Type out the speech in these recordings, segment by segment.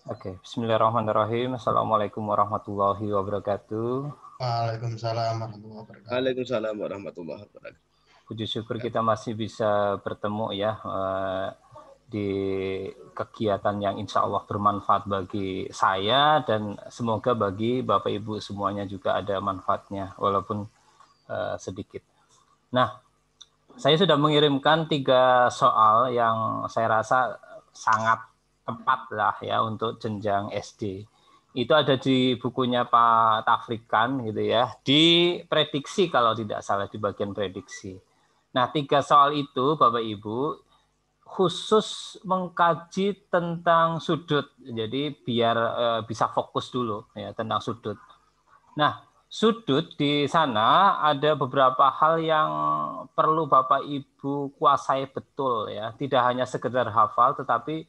Oke, bismillahirrahmanirrahim. Assalamualaikum warahmatullahi wabarakatuh. Waalaikumsalam warahmatullahi wabarakatuh. Waalaikumsalam warahmatullahi wabarakatuh. Puji syukur kita masih bisa bertemu ya di kegiatan yang insya Allah bermanfaat bagi saya dan semoga bagi Bapak Ibu semuanya juga ada manfaatnya walaupun sedikit. Nah, saya sudah mengirimkan 3 soal yang saya rasa sangat tepat lah ya untuk jenjang SD. Itu ada di bukunya Pak Tafrikan gitu ya, di prediksi kalau tidak salah di bagian prediksi. Nah, 3 soal itu Bapak Ibu khusus mengkaji tentang sudut. Jadi biar bisa fokus dulu ya tentang sudut. Nah, sudut di sana ada beberapa hal yang perlu Bapak Ibu kuasai betul ya, tidak hanya sekedar hafal tetapi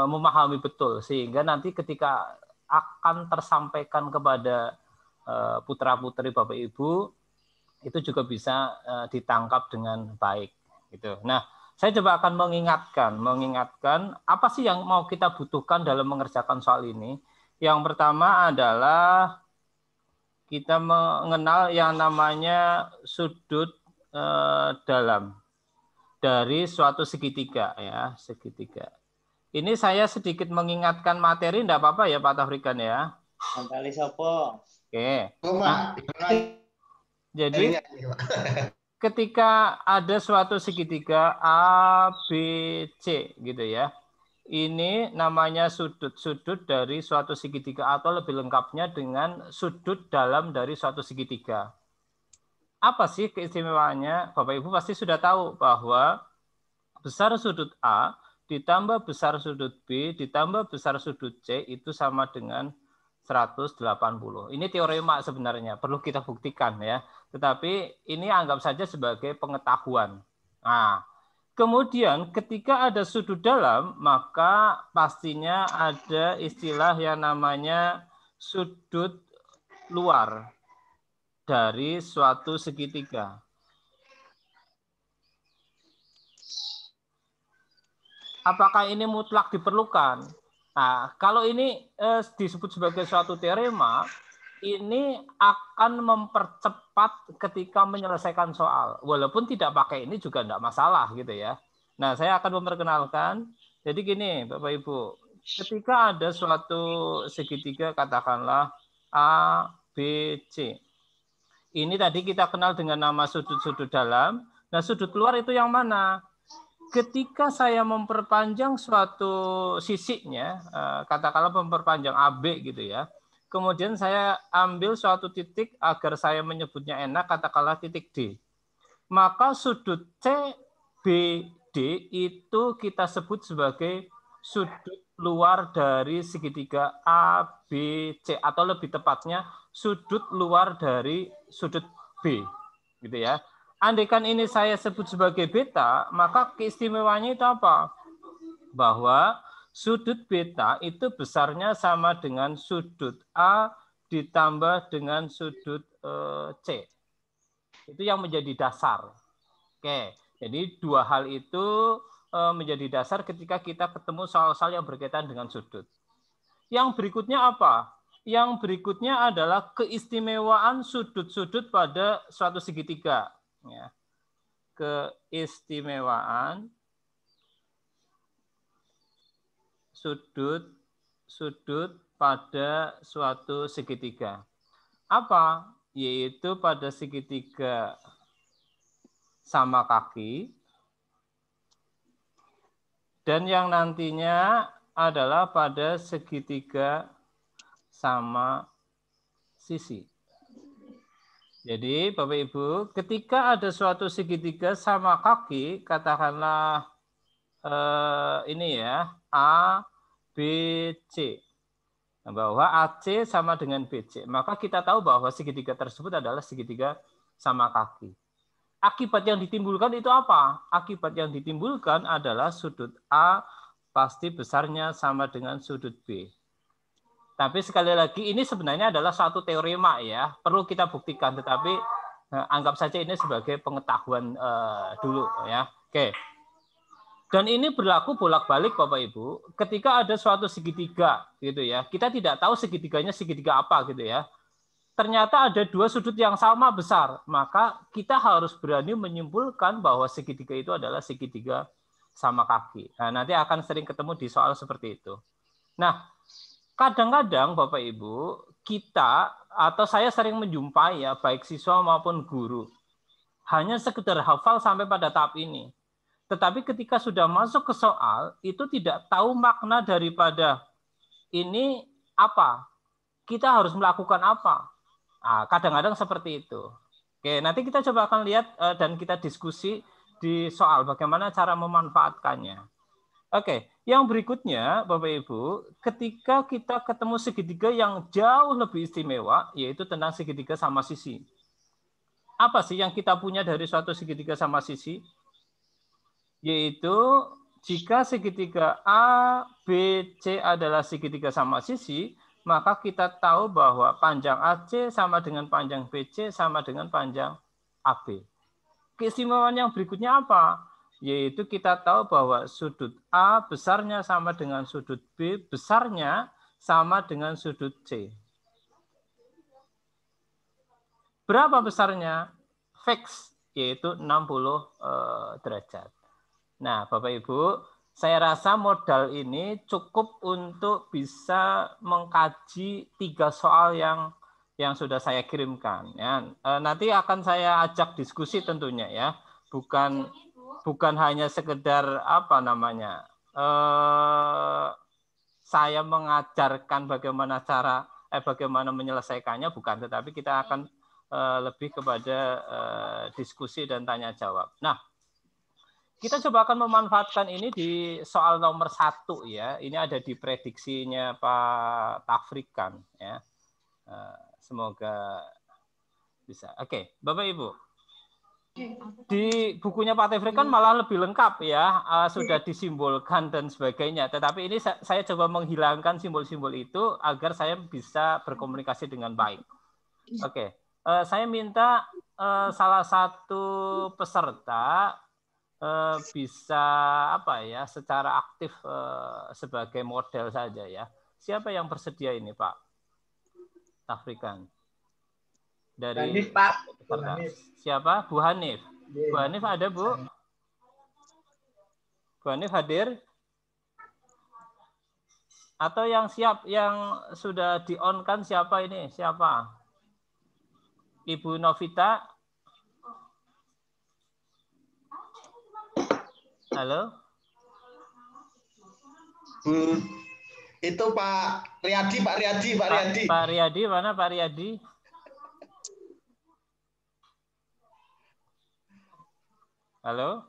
memahami betul sehingga nanti ketika akan tersampaikan kepada putra-putri Bapak Ibu itu juga bisa ditangkap dengan baik gitu. Nah, saya coba akan mengingatkan apa sih yang mau kita butuhkan dalam mengerjakan soal ini. Yang pertama adalah kita mengenal yang namanya sudut dalam dari suatu segitiga ya, segitiga. Ini saya sedikit mengingatkan materi, enggak apa-apa ya Pak Tafrikan ya. Kali sopo. Oke. Nah, jadi ketika ada suatu segitiga A, B, C gitu ya. Ini namanya sudut-sudut dari suatu segitiga atau lebih lengkapnya dengan sudut dalam dari suatu segitiga. Apa sih keistimewaannya? Bapak Ibu pasti sudah tahu bahwa besar sudut A ditambah besar sudut B ditambah besar sudut C itu sama dengan 180. Ini teorema sebenarnya, perlu kita buktikan ya. Tetapi ini anggap saja sebagai pengetahuan. Nah, kemudian ketika ada sudut dalam, maka pastinya ada istilah yang namanya sudut luar dari suatu segitiga. Apakah ini mutlak diperlukan? Nah, kalau ini disebut sebagai suatu teorema, ini akan mempercepat ketika menyelesaikan soal. Walaupun tidak pakai ini juga tidak masalah gitu ya. Nah, saya akan memperkenalkan. Jadi gini, Bapak Ibu, ketika ada suatu segitiga katakanlah A, B, C. Ini tadi kita kenal dengan nama sudut-sudut dalam. Nah, sudut luar itu yang mana? Ketika saya memperpanjang suatu sisiknya, katakanlah memperpanjang AB gitu ya, kemudian saya ambil suatu titik agar saya menyebutnya enak, katakanlah titik D. Maka sudut CBD itu kita sebut sebagai sudut luar dari segitiga ABC atau lebih tepatnya sudut luar dari sudut B, gitu ya. Andaikan ini saya sebut sebagai beta, maka keistimewaannya itu apa? Bahwa sudut beta itu besarnya sama dengan sudut A ditambah dengan sudut C. Itu yang menjadi dasar. Oke, jadi 2 hal itu menjadi dasar ketika kita ketemu soal-soal yang berkaitan dengan sudut. Yang berikutnya apa? Yang berikutnya adalah keistimewaan sudut-sudut pada suatu segitiga. Ya. Keistimewaan sudut pada suatu segitiga. Apa? Yaitu pada segitiga sama kaki dan yang nantinya adalah pada segitiga sama sisi. Jadi Bapak Ibu, ketika ada suatu segitiga sama kaki, katakanlah ini ya, A, B, C. Bahwa AC sama dengan BC. Maka kita tahu bahwa segitiga tersebut adalah segitiga sama kaki. Akibat yang ditimbulkan itu apa? Akibat yang ditimbulkan adalah sudut A pasti besarnya sama dengan sudut B. Tapi sekali lagi ini sebenarnya adalah suatu teorema ya, perlu kita buktikan. Tetapi anggap saja ini sebagai pengetahuan dulu ya. Oke. Dan ini berlaku bolak-balik Bapak Ibu, ketika ada suatu segitiga gitu ya. Kita tidak tahu segitiganya segitiga apa gitu ya. Ternyata ada dua sudut yang sama besar, maka kita harus berani menyimpulkan bahwa segitiga itu adalah segitiga sama kaki. Nah, nanti akan sering ketemu di soal seperti itu. Nah, kadang-kadang Bapak Ibu, kita atau saya sering menjumpai ya, baik siswa maupun guru, hanya sekedar hafal sampai pada tahap ini. Tetapi ketika sudah masuk ke soal, itu tidak tahu makna daripada ini apa. Kita harus melakukan apa. Nah, kadang-kadang seperti itu. Oke, nanti kita coba akan lihat dan kita diskusi di soal bagaimana cara memanfaatkannya. Oke, yang berikutnya Bapak Ibu, ketika kita ketemu segitiga yang jauh lebih istimewa, yaitu tentang segitiga sama sisi. Apa sih yang kita punya dari suatu segitiga sama sisi? Yaitu jika segitiga A, B, C adalah segitiga sama sisi, maka kita tahu bahwa panjang AC sama dengan panjang BC sama dengan panjang AB. Keistimewaan yang berikutnya apa? Yaitu kita tahu bahwa sudut A besarnya sama dengan sudut B, besarnya sama dengan sudut C. Berapa besarnya? Fix, yaitu 60 derajat. Nah, Bapak Ibu, saya rasa modal ini cukup untuk bisa mengkaji 3 soal yang sudah saya kirimkan. Ya, nanti akan saya ajak diskusi tentunya ya, bukan hanya sekedar apa namanya, saya mengajarkan bagaimana menyelesaikannya, bukan, tetapi kita akan lebih kepada diskusi dan tanya jawab. Nah, kita coba akan memanfaatkan ini di soal nomor 1 ya. Ini ada di prediksinya Pak Tafrikan ya. Semoga bisa. Oke, Bapak Ibu. Di bukunya Pak Tafrikan malah lebih lengkap ya, sudah disimbolkan dan sebagainya. Tetapi ini saya coba menghilangkan simbol-simbol itu agar saya bisa berkomunikasi dengan baik. Oke, saya minta salah satu peserta bisa apa ya secara aktif sebagai model saja ya. Siapa yang bersedia ini Pak Tafrikan? Dari Hanif, Pak. Siapa? Bu Hanif. Bu Hanif ada Bu? Bu Hanif hadir? Atau yang siap, yang sudah di-on-kan siapa ini? Siapa? Ibu Novita? Halo? Itu Pak Riyadi. Pak Riyadi, mana Pak Riyadi? Halo?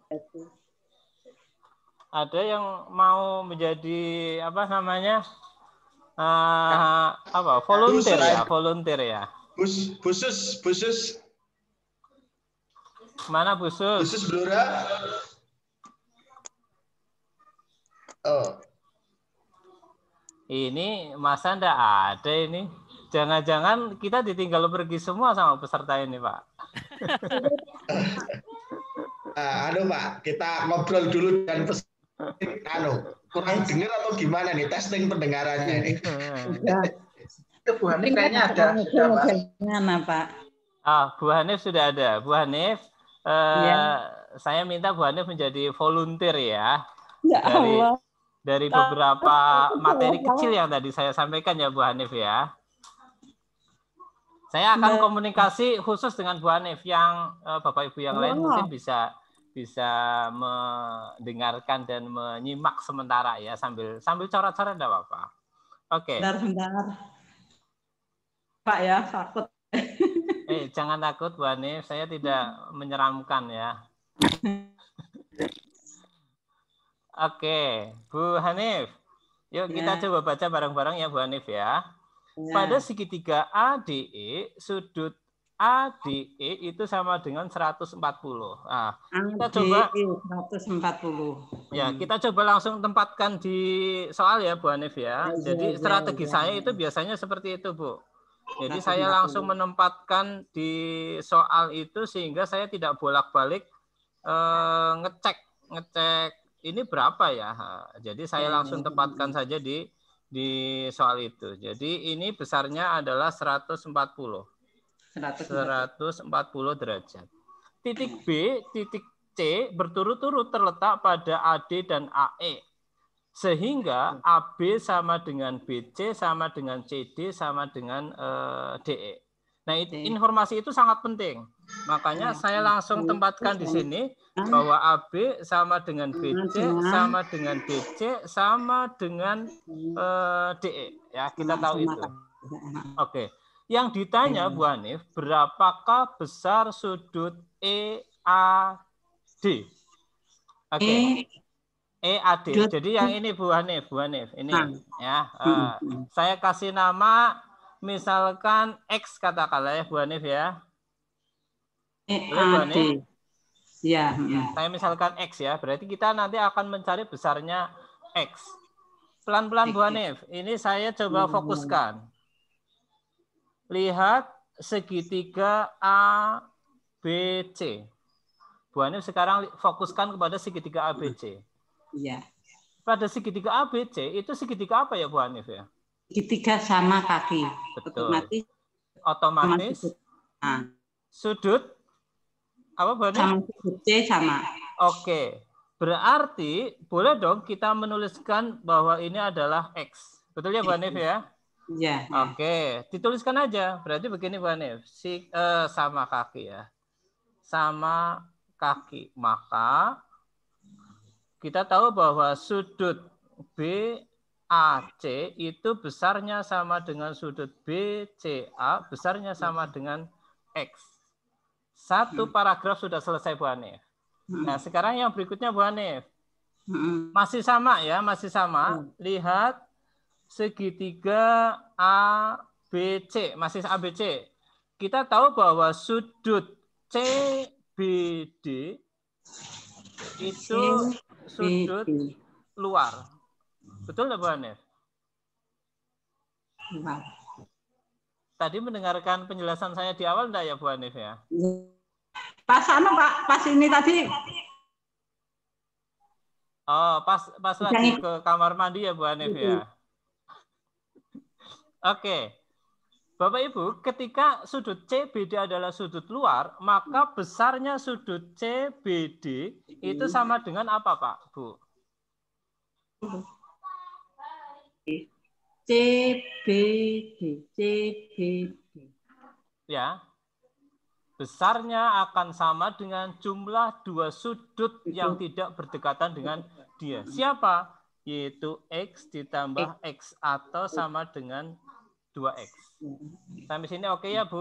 Ada yang mau menjadi apa namanya? Volunteer ya, volunteer ya. Busus. Mana Busus? Busus Blora. Oh. Ini masa ndak ada ini. Jangan-jangan kita ditinggal pergi semua sama peserta ini, Pak. Pak, kita ngobrol dulu dan kurang dengar atau gimana nih testing pendengarannya ini? Itu Bu Hanif kayaknya ada sudah, Pak. Mana, Pak? Bu Hanif sudah ada. Bu Hanif, saya minta Bu Hanif menjadi volunteer ya. Ya Allah. Dari beberapa materi kecil yang tadi saya sampaikan ya Bu Hanif ya. Saya akan komunikasi khusus dengan Bu Hanif, yang Bapak Ibu yang lain mungkin bisa mendengarkan dan menyimak sementara ya, sambil coret-coret enggak apa-apa. Oke. Bentar. Pak ya, takut. Jangan takut Bu Hanif, saya tidak menyeramkan ya. Oke, Bu Hanif. Yuk kita coba baca bareng-bareng ya Bu Hanif ya. Pada segitiga ADE, sudut ADE itu sama dengan 140. Nah, kita coba 140. Ya, kita coba langsung tempatkan di soal ya Bu Hanif ya. Jadi strategi saya itu biasanya seperti itu, Bu. Jadi saya langsung menempatkan di soal itu sehingga saya tidak bolak-balik ngecek ini berapa ya? Jadi saya langsung tempatkan saja di soal itu. Jadi ini besarnya adalah 140. 140 derajat. Titik B, titik C berturut-turut terletak pada AD dan AE. Sehingga AB sama dengan BC sama dengan CD sama dengan DE. Nah, informasi itu sangat penting. Makanya saya langsung tempatkan di sini bahwa AB sama dengan BC sama dengan BC sama dengan DE. Ya, kita tahu itu. Oke. Yang ditanya Bu Hanif, berapakah besar sudut EAD? Oke. EAD. Jadi yang ini Bu Hanif, ini ya. Saya kasih nama misalkan X katakanlah ya Bu Hanif ya. EAD. Ya. Saya misalkan X ya, berarti kita nanti akan mencari besarnya X. Pelan-pelan Bu Hanif, ini saya coba fokuskan. Lihat segitiga ABC. Bu Hanif sekarang fokuskan kepada segitiga ABC. Iya. Pada segitiga ABC, itu segitiga apa ya Bu Hanif ya? Segitiga sama kaki. Betul. Otomatis. Sudut apa Bu Hanif? Sama sudut C sama. Oke. Berarti boleh dong kita menuliskan bahwa ini adalah X. Betul ya Bu Hanif ya? Iya. Oke, dituliskan aja. Berarti begini Bu Hanif, sama kaki ya. Sama kaki. Maka kita tahu bahwa sudut BAC itu besarnya sama dengan sudut BCA, besarnya sama dengan X. Satu paragraf sudah selesai Bu Hanif. Nah, sekarang yang berikutnya Bu Hanif. Masih sama ya, masih sama. Lihat segitiga ABC, masih ABC. Kita tahu bahwa sudut CBD itu sudut luar. Betul nggak Bu Hanif? Tadi mendengarkan penjelasan saya di awal enggak ya Bu Hanif ya? Pas pas ini tadi. Oh, pas lagi ke kamar mandi ya Bu Hanif ya? Oke, Bapak Ibu, ketika sudut CBD adalah sudut luar, maka besarnya sudut CBD itu sama dengan apa, Pak, Bu? CBD. Ya, besarnya akan sama dengan jumlah dua sudut yang tidak berdekatan dengan dia. Siapa? Yaitu X ditambah X atau sama dengan 2X. Sampai sini oke ya Bu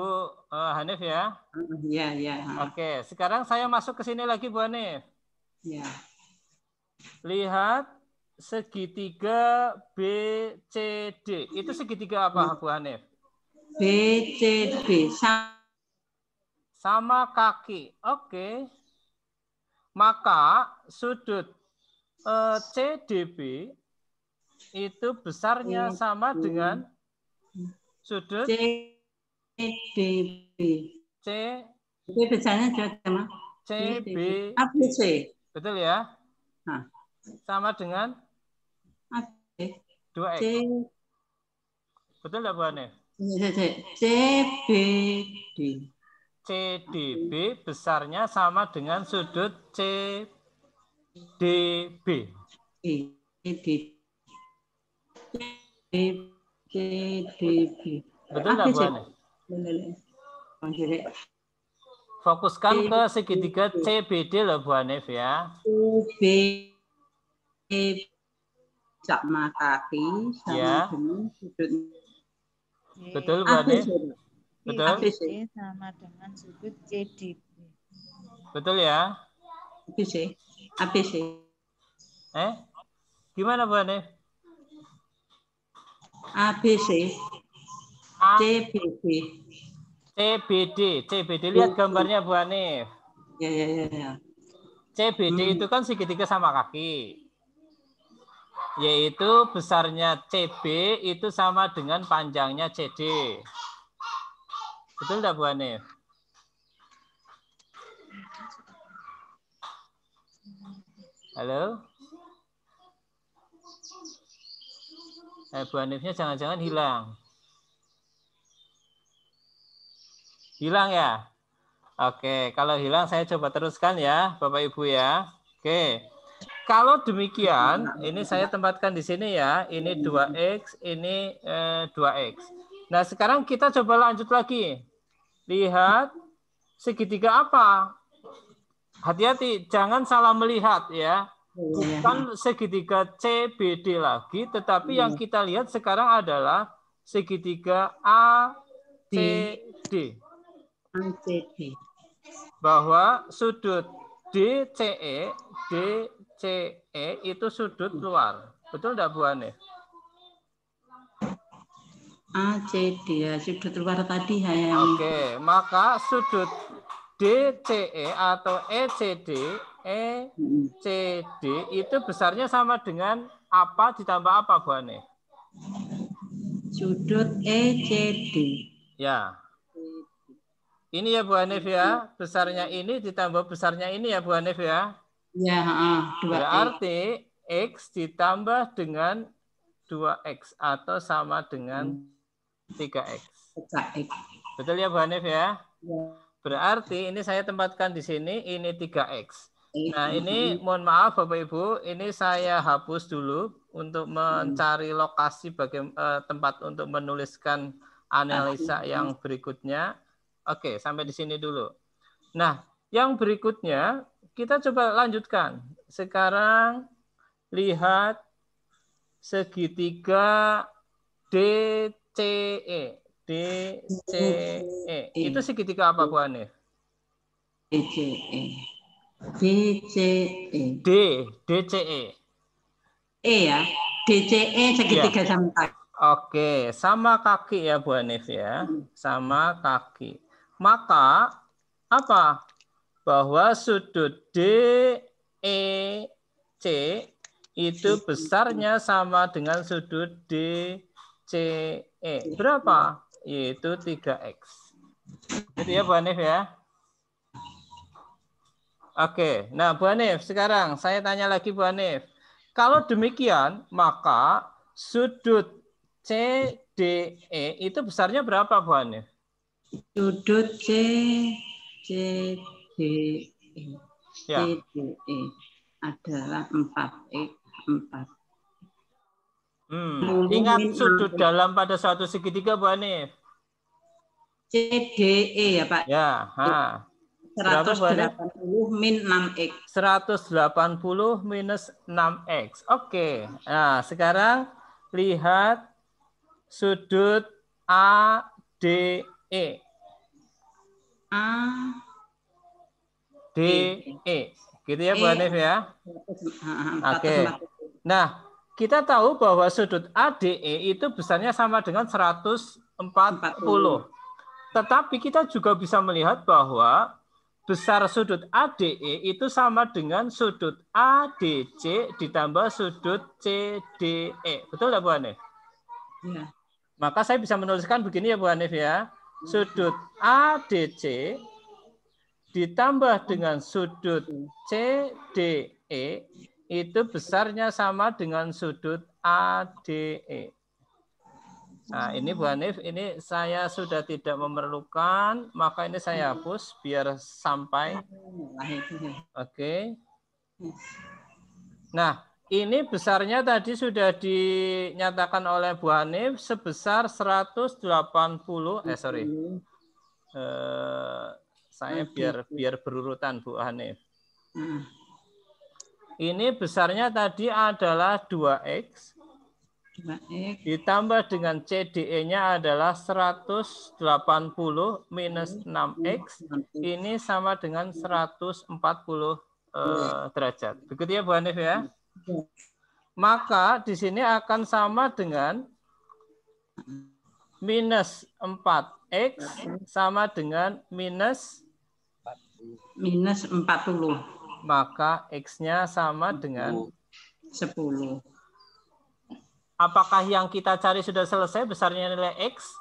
Hanif ya? Iya. Oke, sekarang saya masuk ke sini lagi Bu Hanif. Ya. Lihat segitiga BCD. Itu segitiga apa Bu Hanif? BCD sama kaki. Oke. Maka sudut CDB itu besarnya sama dengan sudut CDB. C besarnya sama CB ABC. Betul ya? Sama dengan 2X. Betul nggak Bu Hanif? CBD. CDB besarnya sama dengan sudut CDB. Betul nggak Bu Hanif? Fokuskan ke segitiga CBD loh Bu Hanif ya. Sama kaki sama dengan sudut. Betul Bu Hanif? Betul? ABC sama dengan sudut CDB. Betul ya? ABC. Gimana Bu Hanif? ABC. CBD. Lihat gambarnya Bu Hanif. Ya. CBD itu kan segitiga sama kaki. Yaitu besarnya CB itu sama dengan panjangnya CD. Betul enggak Bu Hanif? Halo? Bu Hanifnya jangan-jangan hilang. Hilang ya? Oke, kalau hilang saya coba teruskan ya, Bapak Ibu ya. Oke. Kalau demikian, ini saya tempatkan di sini ya. Ini 2X, ini 2X. Nah, sekarang kita coba lanjut lagi. Lihat segitiga apa? Hati-hati, jangan salah melihat ya. Bukan segitiga CBD lagi, tetapi yang kita lihat sekarang adalah segitiga ACD. Bahwa sudut DCE itu sudut luar. Betul enggak Bu Hanif? ACD ya, sudut luar tadi ya. Oke, maka sudut DCE atau ECD itu besarnya sama dengan apa ditambah apa, Bu Hanif? Sudut ECD. Ya. Ini ya Bu Hanif ya, besarnya ini ditambah besarnya ini ya Bu Hanif ya. Ya, 2X. Berarti X ditambah dengan 2X atau sama dengan 3X. 3X. Betul ya Bu Hanif ya? Ya. Berarti ini saya tempatkan di sini, ini 3X. Nah ini mohon maaf Bapak Ibu, ini saya hapus dulu untuk mencari lokasi tempat untuk menuliskan analisa yang berikutnya. Oke, sampai di sini dulu. Nah, yang berikutnya kita coba lanjutkan. Sekarang lihat segitiga DCE. DCE. Itu segitiga apa Bu Hanif? DCE. DCE. E ya. DCE segitiga sama kaki. Oke, sama kaki ya Bu Hanif ya. Sama kaki. Maka apa? Bahwa sudut DEC itu besarnya sama dengan sudut DCE. Berapa? Yaitu 3X. Itu ya Bu Hanif ya. Oke, nah Bu Hanif, sekarang saya tanya lagi Bu Hanif. Kalau demikian, maka sudut CDE itu besarnya berapa Bu Hanif? Sudut CDE Ya. CDE adalah 4X 4. Ingat sudut dalam pada suatu segitiga Bu Hanif. CDE ya Pak. Ya, 180 min 6X. 180 minus 6X. Oke. Nah, sekarang lihat sudut ADE. DE. Gitu ya Bu Hanif ya. Oke. Nah, kita tahu bahwa sudut ADE itu besarnya sama dengan 140. Tetapi kita juga bisa melihat bahwa besar sudut ADE itu sama dengan sudut ADC ditambah sudut CDE. Betul nggak Bu Hanif? Ya. Maka saya bisa menuliskan begini ya Bu Hanif ya. Sudut ADC ditambah dengan sudut CDE itu besarnya sama dengan sudut ADE. Nah, ini Bu Hanif, ini saya sudah tidak memerlukan, maka ini saya hapus biar sampai. Oke. Nah, ini besarnya tadi sudah dinyatakan oleh Bu Hanif sebesar 180. Saya biar berurutan Bu Hanif. Ini besarnya tadi adalah 2X. Ditambah dengan CDE-nya adalah 180 minus 6X. Ini sama dengan 140 derajat. Begitu ya Bu Hanif ya? Maka di sini akan sama dengan minus 4X sama dengan minus 40. Maka X-nya sama dengan 10. Apakah yang kita cari sudah selesai besarnya nilai X?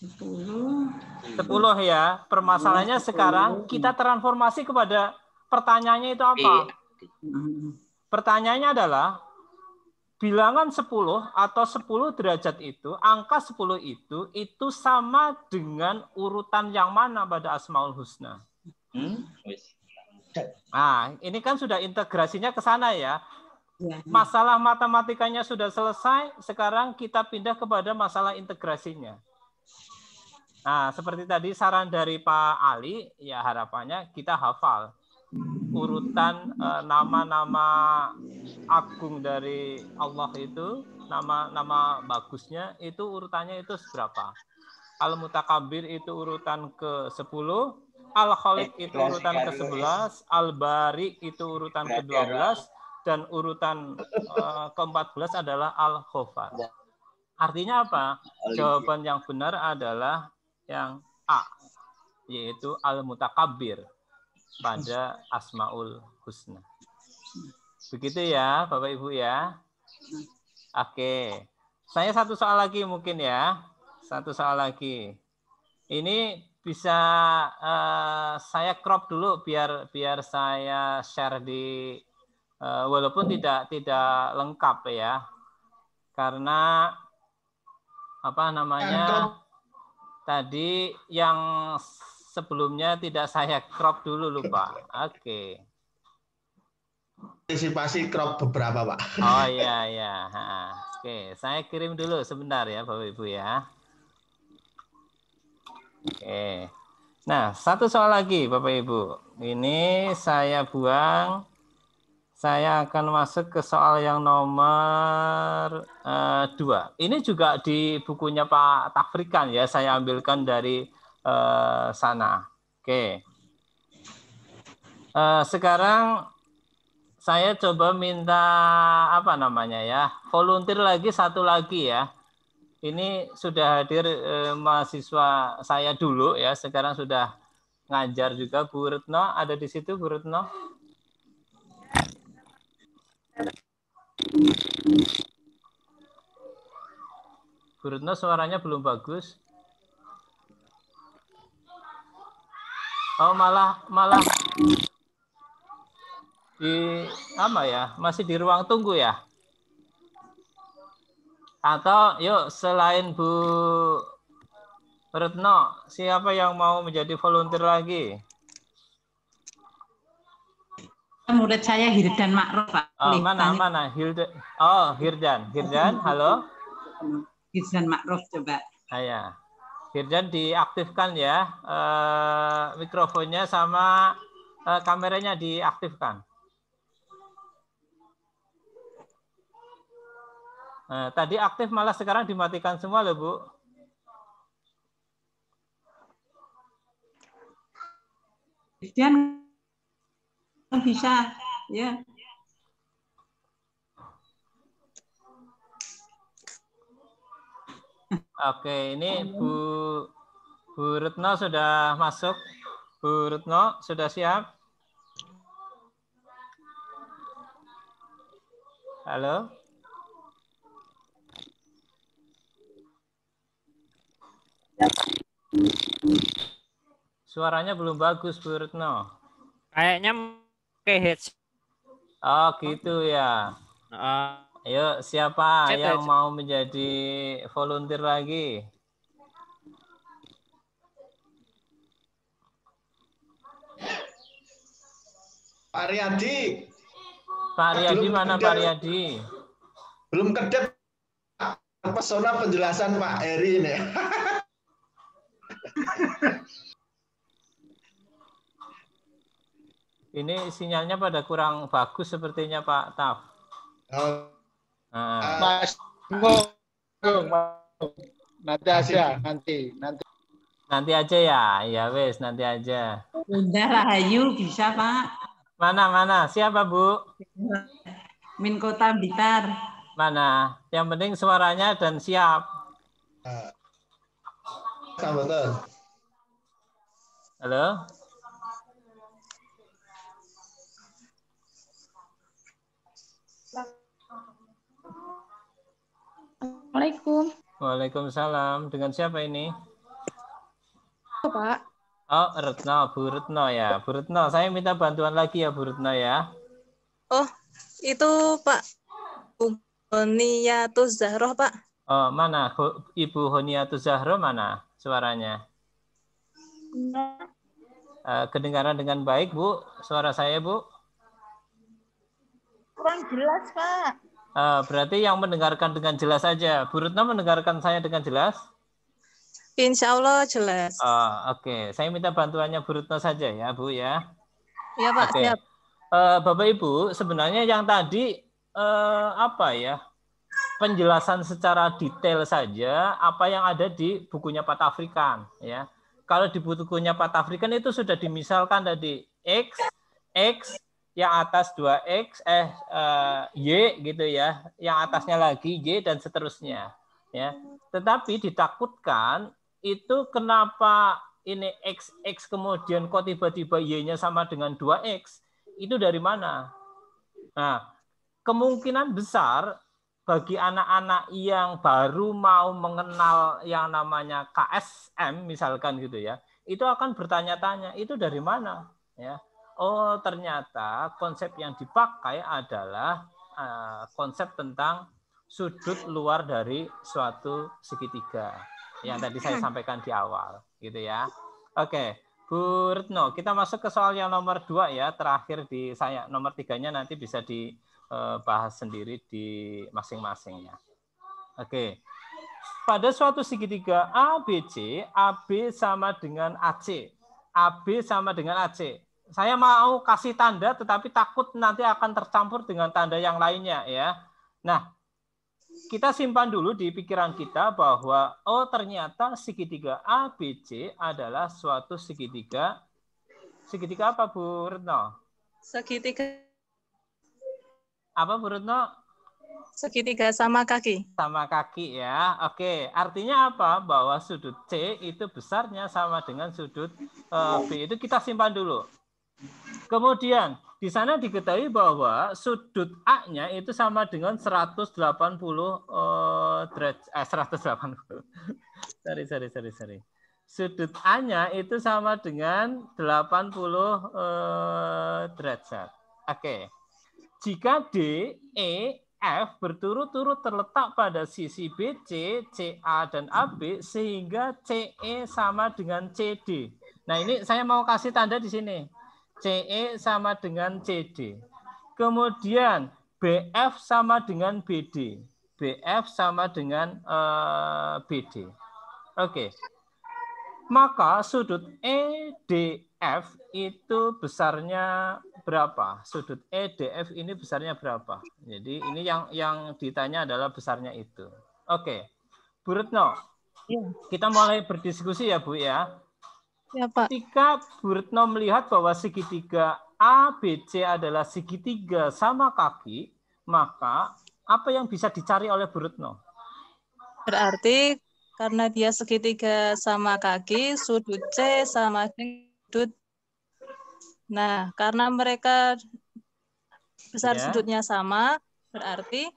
10 ya. Permasalahannya sekarang kita transformasi kepada pertanyaannya itu apa? Pertanyaannya adalah bilangan 10 atau 10 derajat itu, angka 10 itu sama dengan urutan yang mana pada Asmaul Husna? Nah, ini kan sudah integrasinya ke sana ya. Masalah matematikanya sudah selesai, sekarang kita pindah kepada masalah integrasinya. Nah, seperti tadi saran dari Pak Ali, ya harapannya kita hafal urutan nama-nama agung dari Allah itu, nama-nama bagusnya itu urutannya itu seberapa. Al-Mutakabir itu urutan ke-10, Al-Khaliq itu urutan ke-11, Al-Bari itu urutan ke-12, dan urutan ke-14 adalah Al-Ghafar. Artinya apa? Jawaban yang benar adalah yang A, yaitu Al-Mutakabir pada Asmaul Husna. Begitu ya, Bapak Ibu ya. Oke. Saya satu soal lagi mungkin ya. Satu soal lagi. Ini bisa saya crop dulu biar saya share di walaupun tidak lengkap ya. Karena apa namanya? Tadi yang sebelumnya tidak saya crop dulu lupa. Oke. Antisipasi crop beberapa, Pak. Oh iya ya. Oke, saya kirim dulu sebentar ya Bapak Ibu ya. Oke. Nah, satu soal lagi Bapak Ibu. Ini saya buang. Saya akan masuk ke soal yang nomor 2. Ini juga di bukunya Pak Tafrikan ya. Saya ambilkan dari sana. Oke. Sekarang saya coba minta apa namanya ya, volunteer lagi satu lagi ya. Ini sudah hadir mahasiswa saya dulu ya, sekarang sudah ngajar juga. Bu Retno ada di situ, Bu Retno? Bu Retno suaranya belum bagus. Oh malah di apa ya, masih di ruang tunggu ya, atau yuk selain Bu Retno siapa yang mau menjadi volunteer lagi? Murid saya Hirdan Ma'ruf, Pak. Mana Hilda? Oh Hirdan, halo. Hirdan Ma'ruf coba. Ya, Hirdan diaktifkan ya, mikrofonnya sama kameranya diaktifkan. Tadi aktif malah sekarang dimatikan semua loh, Bu. Kemudian bisa ya. Oke, ini Bu Retno sudah masuk. Bu Retno sudah siap? Halo? Suaranya belum bagus, Bu Retno. Kayaknya pakai headset. Oh, gitu ya. Ayo, siapa yang mau menjadi volunteer lagi? Pak Riyadi. Pak Riyadi mana Pak Riyadi? Belum kedap pesona penjelasan Pak Heri ini. Ini sinyalnya pada kurang bagus sepertinya Pak Taf. Mas, nanti aja, nanti aja ya, ya wes nanti aja. Bunda Rahayu bisa Pak. Mana siapa Bu? Min Kota Blitar. Mana? Yang penting suaranya dan siap. Betul. Halo. Assalamualaikum. Waalaikumsalam. Dengan siapa ini? Pak. Oh, Retno, Bu Retno ya. Bu Retno, saya minta bantuan lagi ya Bu Retno ya. Oh, itu Pak. Honiatus Zahroh, Pak. Oh, mana? Ibu Honiatus Zahroh mana suaranya? Kedengaran dengan baik, Bu? Suara saya, Bu? Kurang jelas, Pak. Berarti yang mendengarkan dengan jelas saja. Bu Retno mendengarkan saya dengan jelas? Insya Allah jelas. Oke. Saya minta bantuannya Bu Retno saja ya, Bu ya. Iya, Pak. Oke. Siap. Bapak Ibu, sebenarnya yang tadi apa ya? Penjelasan secara detail saja apa yang ada di bukunya Pat Afrikan ya. Kalau di bukunya Pat Afrikan itu sudah dimisalkan tadi X yang atas 2X Y gitu ya, yang atasnya lagi Y dan seterusnya ya. Tetapi ditakutkan itu kenapa ini X kemudian kok tiba-tiba Y-nya sama dengan 2X? Itu dari mana? Nah, kemungkinan besar bagi anak-anak yang baru mau mengenal yang namanya KSM misalkan gitu ya, itu akan bertanya-tanya itu dari mana ya. Oh, ternyata konsep yang dipakai adalah konsep tentang sudut luar dari suatu segitiga yang tadi saya sampaikan di awal gitu ya. Oke, Bu Retno, kita masuk ke soal yang nomor 2 ya, terakhir di saya. Nomor 3-nya nanti bisa dibahas sendiri di masing-masing ya. Oke. Pada suatu segitiga ABC, AB sama dengan AC. AB sama dengan AC. Saya mau kasih tanda tetapi takut nanti akan tercampur dengan tanda yang lainnya ya. Nah, kita simpan dulu di pikiran kita bahwa oh ternyata segitiga ABC adalah suatu segitiga apa Bu Retno? Segitiga apa Bu Retno? Segitiga sama kaki. Sama kaki ya. Oke, artinya apa? Bahwa sudut C itu besarnya sama dengan sudut B. Itu kita simpan dulu. Kemudian di sana diketahui bahwa sudut A-nya itu sama dengan 180 derajat. 180. Sorry. Sudut A-nya itu sama dengan 80 derajat. Oke. Jika D, E, F berturut-turut terletak pada sisi BC, CA, dan AB sehingga CE sama dengan CD. Nah, ini saya mau kasih tanda di sini. CE sama dengan CD. Kemudian BF sama dengan BD. BF sama dengan BD. Oke. Maka sudut EDF itu besarnya berapa? Sudut EDF ini besarnya berapa? Jadi ini yang ditanya adalah besarnya itu. Oke. Bu Retno, kita mulai berdiskusi ya Bu ya. Ya, Pak. Ketika Bu Retno melihat bahwa segitiga ABC adalah segitiga sama kaki, maka apa yang bisa dicari oleh Bu Retno? Berarti karena dia segitiga sama kaki, sudut C sama dengan sudut. Nah, karena mereka besar sudutnya sama, berarti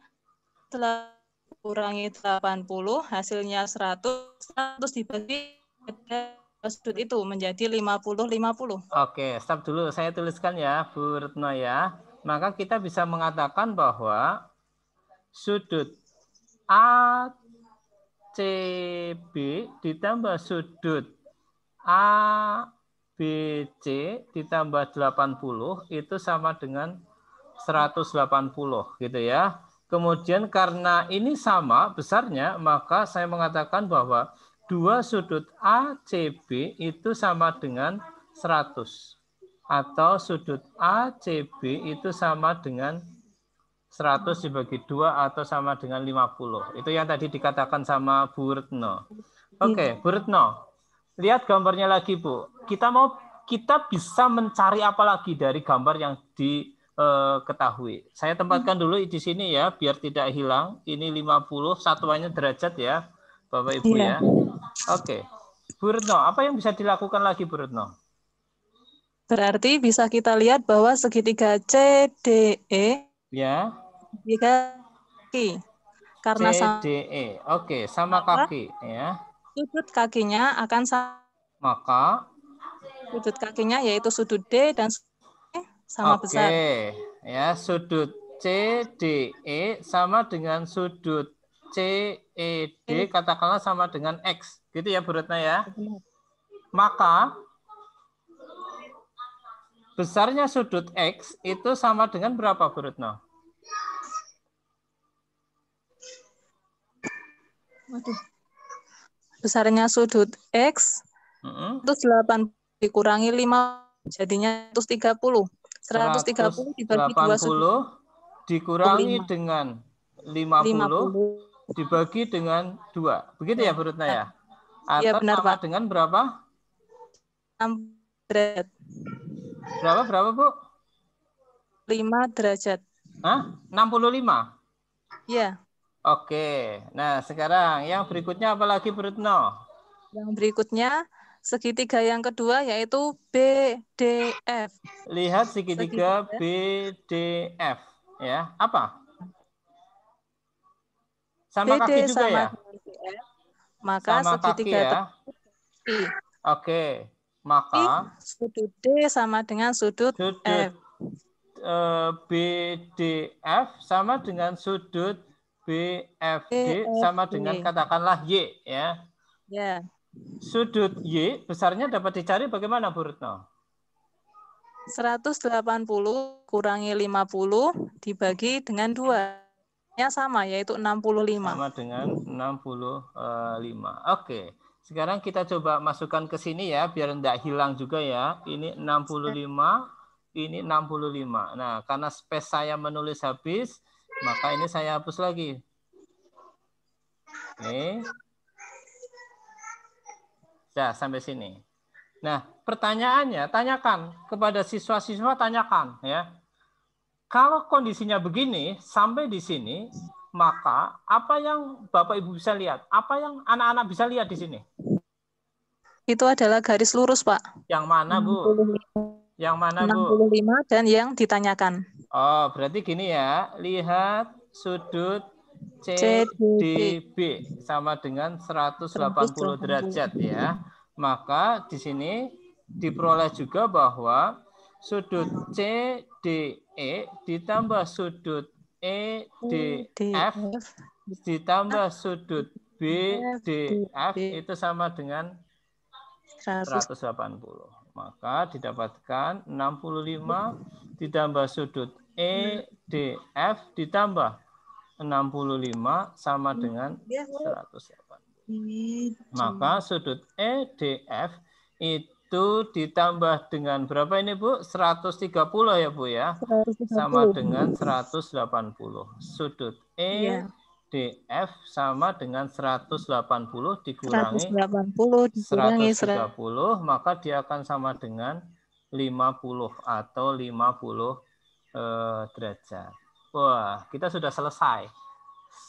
setelah kurangi 80, hasilnya 100 dibagi sudut itu menjadi 50-50. Oke, stop dulu. Saya tuliskan ya, Bu Retno ya. Maka kita bisa mengatakan bahwa sudut ACB ditambah sudut ABC ditambah 80 itu sama dengan 180 gitu ya. Kemudian karena ini sama besarnya, maka saya mengatakan bahwa dua sudut ACB itu sama dengan 100. Atau sudut ACB itu sama dengan 100 dibagi 2 atau sama dengan 50. Itu yang tadi dikatakan sama Bu Retno. Oke, Bu Retno. Lihat gambarnya lagi, Bu. Kita bisa mencari apa lagi dari gambar yang diketahui. Saya tempatkan dulu di sini ya, biar tidak hilang. Ini 50, satuannya derajat ya, Bapak Ibu ya. Oke. Bu Retno, apa yang bisa dilakukan lagi, Bu Retno? Berarti bisa kita lihat bahwa segitiga CDE ya kaki. Karena CDE. Oke, sama kaki ya. Sudut kakinya akan sama. Maka sudut kakinya yaitu sudut D dan sama besar. Oke, ya sudut CDE sama dengan sudut CED katakanlah sama dengan X. Gitu ya Bu Retno ya. Maka besarnya sudut X itu sama dengan berapa Bu Retno? Besarnya sudut X itu 8 dikurangi 5 jadinya 130. 130 dibagi 2 sudut. Dikurangi dengan 50 dibagi dengan 2. Begitu ya Bu Retno ya? Atau benar, sama Pak. dengan berapa? 6 derajat. Berapa Bu? 5 derajat. Hah? 65? Iya. Oke. Nah, sekarang yang berikutnya apa lagi Bu Retno? Yang berikutnya segitiga yang kedua yaitu BDF. Lihat segitiga BDF ya. Apa? Sama BD kaki juga sama ya? BDF, maka Sama segitiga kaki ya. Oke. Maka sudut D sama dengan sudut F. BDF sama dengan sudut BFD sama dengan katakanlah Y ya. Ya. Sudut Y besarnya dapat dicari bagaimana Bu Retno? 180 kurangi 50 dibagi dengan 2-nya sama yaitu 65. Sama dengan 65. Oke. Sekarang kita coba masukkan ke sini ya biar tidak hilang juga ya. Ini 65, ini 65. Nah, karena space saya menulis habis, maka ini saya hapus lagi. Oke. Ya, sampai sini. Nah, pertanyaannya, tanyakan kepada siswa-siswa, tanyakan ya. Kalau kondisinya begini sampai di sini, maka apa yang Bapak Ibu bisa lihat? Apa yang anak-anak bisa lihat di sini? Itu adalah garis lurus, Pak. Yang mana, Bu? 65. Yang mana, Bu? 65 dan yang ditanyakan. Oh, berarti gini ya. Lihat sudut CDB sama dengan 180 derajat ya. Maka di sini diperoleh juga bahwa sudut CDE ditambah sudut EDF ditambah sudut BDF itu sama dengan 180. Maka didapatkan 65 ditambah sudut EDF ditambah 65 sama dengan 180. Maka sudut EDF itu ditambah dengan berapa ini Bu? 130 ya Bu ya? 130. Sama dengan 180. Sudut EDF sama dengan 180 dikurangi 130, maka dia akan sama dengan 50 atau 50 derajat. Wah, kita sudah selesai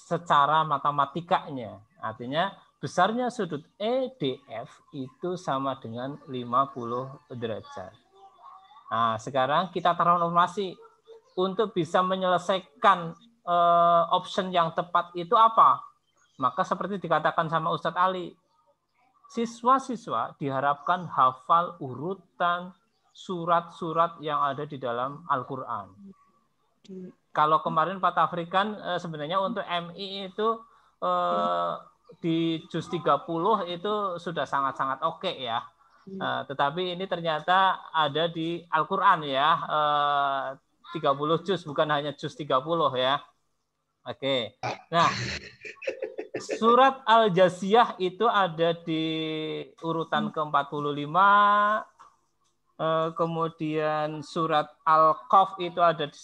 secara matematikanya. Artinya besarnya sudut EDF itu sama dengan 50 derajat. Nah, sekarang kita transformasi untuk bisa menyelesaikan option yang tepat itu apa? Maka seperti dikatakan sama Ustadz Ali, siswa-siswa diharapkan hafal urutan surat-surat yang ada di dalam Al-Quran. Kalau kemarin Pak Tafrikan sebenarnya untuk MI itu di juz 30 itu sudah sangat-sangat oke ya. Tetapi ini ternyata ada di Al-Quran ya. 30 juz bukan hanya juz 30 ya. Oke. Nah, surat Al-Jasiyah itu ada di urutan ke-45. Kemudian surat Al-Qaf itu ada di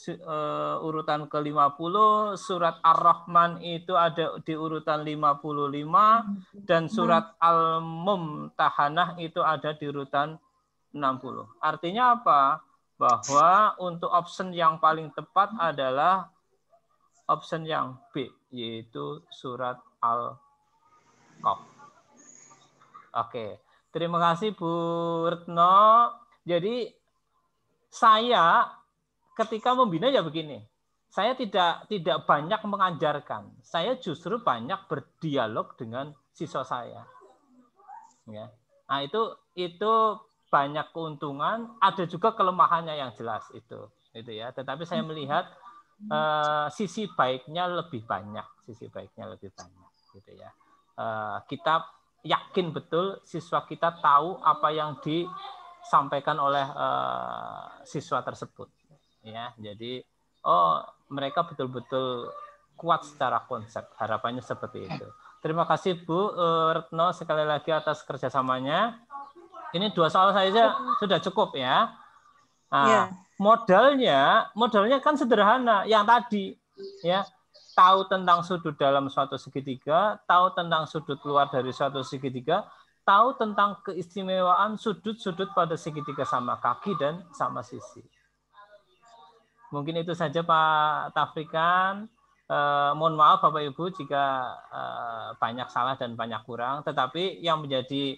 urutan ke-50, surat Ar-Rahman itu ada di urutan 55, dan surat Al-Mumtahanah itu ada di urutan 60. Artinya apa? Bahwa untuk option yang paling tepat adalah option yang B, yaitu surat Al-Qaf. Oke, terima kasih Bu Retno. Jadi saya ketika membina ya begini, saya tidak banyak mengajarkan, saya justru banyak berdialog dengan siswa saya. Ya. Nah itu banyak keuntungan, ada juga kelemahannya yang jelas itu ya. Tetapi saya melihat sisi baiknya lebih banyak, gitu ya. Kita yakin betul siswa kita tahu apa yang disampaikan oleh siswa tersebut, ya. Jadi, mereka betul-betul kuat secara konsep. Harapannya seperti itu. Terima kasih Bu Retno sekali lagi atas kerjasamanya. Ini 2 soal saja sudah cukup ya. Nah, modalnya kan sederhana. Yang tadi, ya, tahu tentang sudut dalam suatu segitiga, tahu tentang sudut luar dari suatu segitiga, tahu tentang keistimewaan sudut-sudut pada segitiga sama kaki dan sama sisi. Mungkin itu saja Pak Tafrikan. Mohon maaf Bapak Ibu jika banyak salah dan banyak kurang, tetapi yang menjadi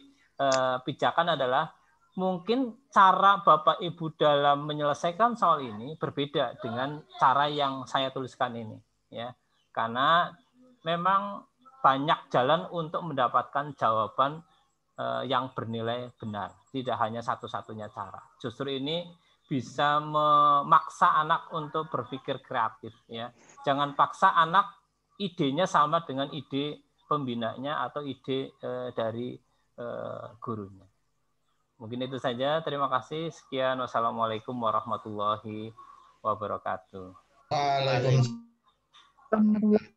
pijakan adalah mungkin cara Bapak Ibu dalam menyelesaikan soal ini berbeda dengan cara yang saya tuliskan ini, ya. Karena memang banyak jalan untuk mendapatkan jawaban yang bernilai benar, tidak hanya satu-satunya cara. Justru ini bisa memaksa anak untuk berpikir kreatif, ya. Jangan paksa anak idenya sama dengan ide pembinanya atau ide dari gurunya. Mungkin itu saja. Terima kasih. Sekian. Wassalamualaikum warahmatullahi wabarakatuh. Waalaikumsalam.